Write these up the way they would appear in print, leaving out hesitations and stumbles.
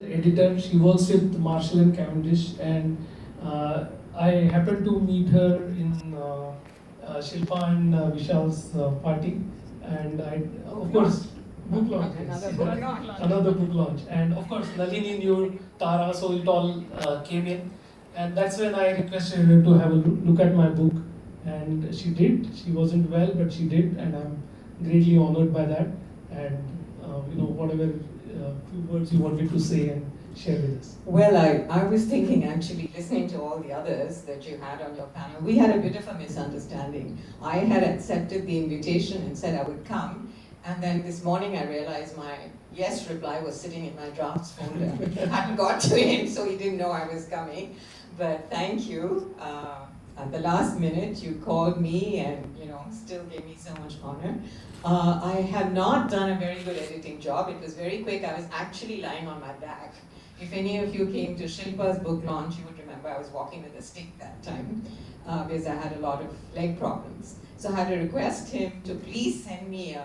editor. She works with Marshall and Cavendish, and I happened to meet her in Shilpa and Vishal's party, and of course, book launch. Another book launch, and of course, Nalini knew Tara, so it all came in, and that's when I requested her to have a look at my book, and she did. She wasn't well, but she did, and I'm greatly honored by that. And whatever few words you wanted to say and share with us. Well, I was thinking actually, listening to all the others that you had on your panel, we had a bit of a misunderstanding. I had accepted the invitation and said I would come, and then this morning I realized my yes reply was sitting in my drafts folder. Hadn't got to him, so he didn't know I was coming. But thank you. At the last minute, you called me and still gave me so much honor. I have not done a very good editing job. It was very quick. I was actually lying on my back. If any of you came to Shilpa's book launch, you would remember I was walking with a stick that time because I had a lot of leg problems. So I had to request him to please send me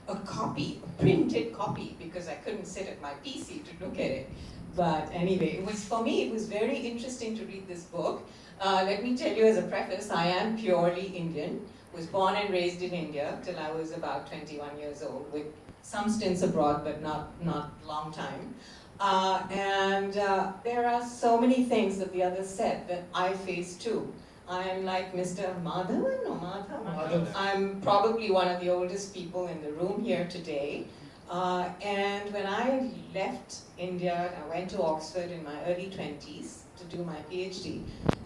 a copy, a printed copy, because I couldn't sit at my PC to look at it. But anyway, for me, it was very interesting to read this book. Let me tell you as a preface, I am purely Indian. Was born and raised in India till I was about 21 years old, with some stints abroad, but not long time. There are so many things that the others said that I face too. I am like Mr. Madhavan or Madhav. I'm probably one of the oldest people in the room here today. And when I left India, I went to Oxford in my early 20s to do my PhD.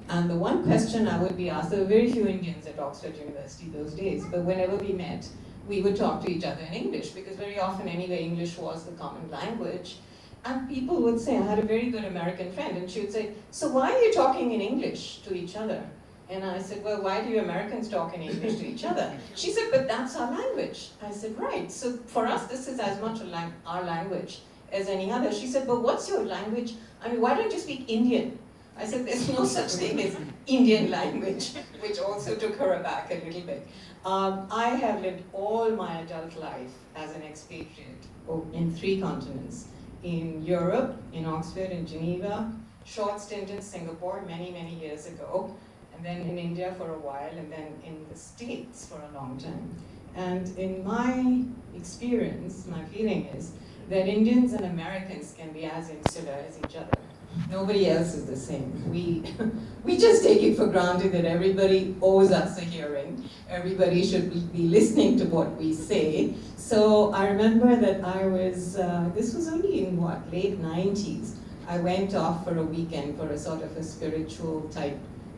And the one question I would be asked, there were very few Indians at Oxford University those days, but whenever we met, we would talk to each other in English, because very often anyway, English was the common language. And people would say, I had a very good American friend, and she would say, so why are you talking in English to each other? And I said, well, why do you Americans talk in English to each other? She said, but that's our language. I said, right, so for us, this is as much our language as any other. She said, but what's your language? I mean, why don't you speak Indian? I said, there's no such thing as Indian language, which also took her aback a little bit. I have lived all my adult life as an expatriate in 3 continents. In Europe, in Oxford, in Geneva, short stint in Singapore many, many years ago, and then in India for a while, and then in the States for a long time. And in my experience, my feeling is that Indians and Americans can be as insular as each other. Nobody else is the same. We just take it for granted that everybody owes us a hearing. Everybody should be listening to what we say. So I remember that I was, this was only in late 90s. I went off for a weekend for a sort of a spiritual type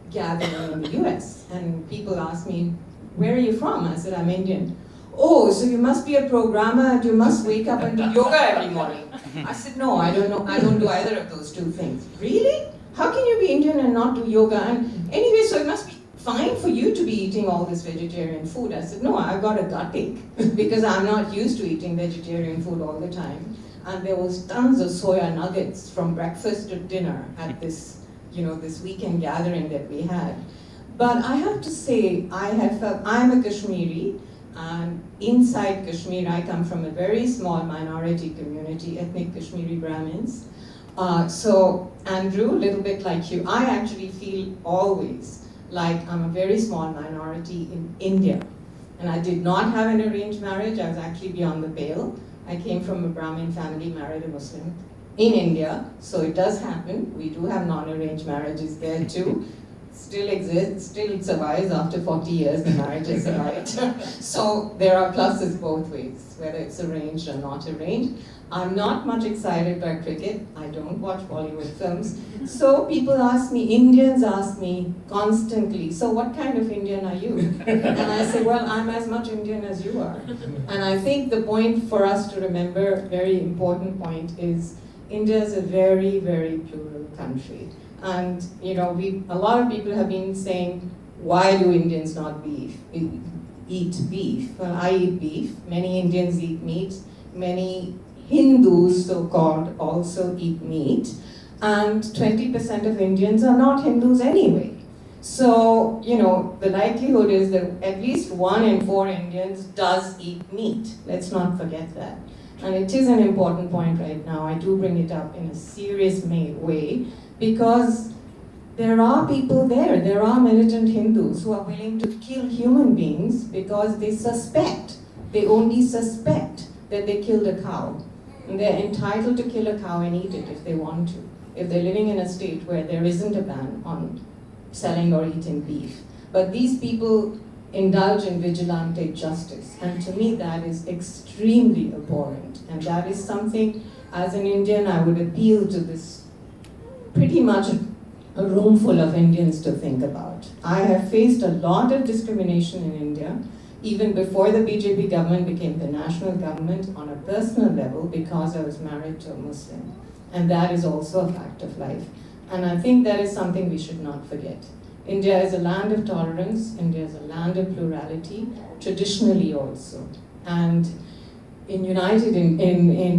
gathering in the US. And people asked me, where are you from? I said, I'm Indian. Oh, so you must be a programmer and you must wake up and do yoga every morning. I said, no, I don't know. I don't do either of those 2 things. Really? How can you be Indian and not do yoga? And anyway, so it must be fine for you to be eating all this vegetarian food. I said, no, I've got a gut ache because I'm not used to eating vegetarian food all the time. And there was tons of soya nuggets from breakfast to dinner at this, this weekend gathering that we had. But I have to say, I have felt, I'm a Kashmiri. And inside Kashmir, I come from a very small minority community, ethnic Kashmiri Brahmins. So Andrew, a little bit like you, I actually feel always like I'm a very small minority in India. And I did not have an arranged marriage. I was actually beyond the pale. I came from a Brahmin family, married a Muslim in India. So it does happen. We do have non-arranged marriages there too. Still exists, still survives after 40 years, the marriage has survived. So there are pluses both ways, whether it's arranged or not arranged. I'm not much excited by cricket. I don't watch Bollywood films. So people ask me, Indians ask me constantly, so what kind of Indian are you? And I say, well, I'm as much Indian as you are. And I think the point for us to remember, very important point, is India is a very, very plural country. And a lot of people have been saying, why do Indians not eat beef? Well, I eat beef. Many Indians eat meat. Many Hindus, so-called, also eat meat. And 20% of Indians are not Hindus anyway. So, the likelihood is that at least 1 in 4 Indians does eat meat. Let's not forget that. And it is an important point right now. I do bring it up in a serious way because there are people there. There are militant Hindus who are willing to kill human beings because they only suspect that they killed a cow. And they're entitled to kill a cow and eat it if they want to, if they're living in a state where there isn't a ban on selling or eating beef. But these people indulge in vigilante justice, and to me that is extremely abhorrent. And that is something, as an Indian, I would appeal to this pretty much a room full of Indians to think about. I have faced a lot of discrimination in India, even before the BJP government became the national government, on a personal level because I was married to a Muslim. And that is also a fact of life. And I think that is something we should not forget. India is a land of tolerance, India is a land of plurality, traditionally also. And in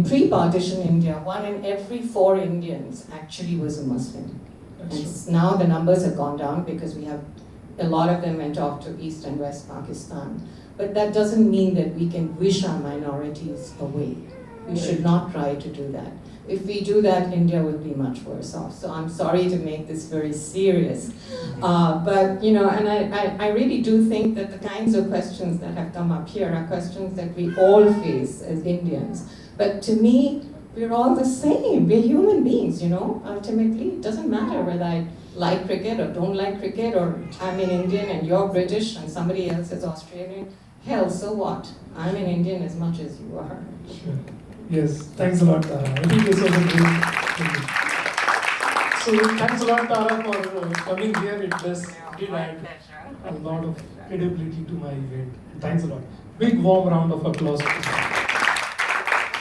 pre-partition India, 1 in every 4 Indians actually was a Muslim. And now the numbers have gone down because a lot of them went off to East and West Pakistan. But that doesn't mean that we can wish our minorities away. We should not try to do that. If we do that, India will be much worse off. So I'm sorry to make this very serious. But, and I really do think that the kinds of questions that have come up here are questions that we all face as Indians. But to me, we're all the same. We're human beings, ultimately. It doesn't matter whether I like cricket or don't like cricket, or I'm an Indian and you're British and somebody else is Australian. Hell, so what? I'm an Indian as much as you are. Sure. Yes, thanks a lot, Tara. I think this was a great thing. So thanks a lot, Tara, for coming here. It did add a lot of credibility to my event. Thanks a lot. Big warm round of applause.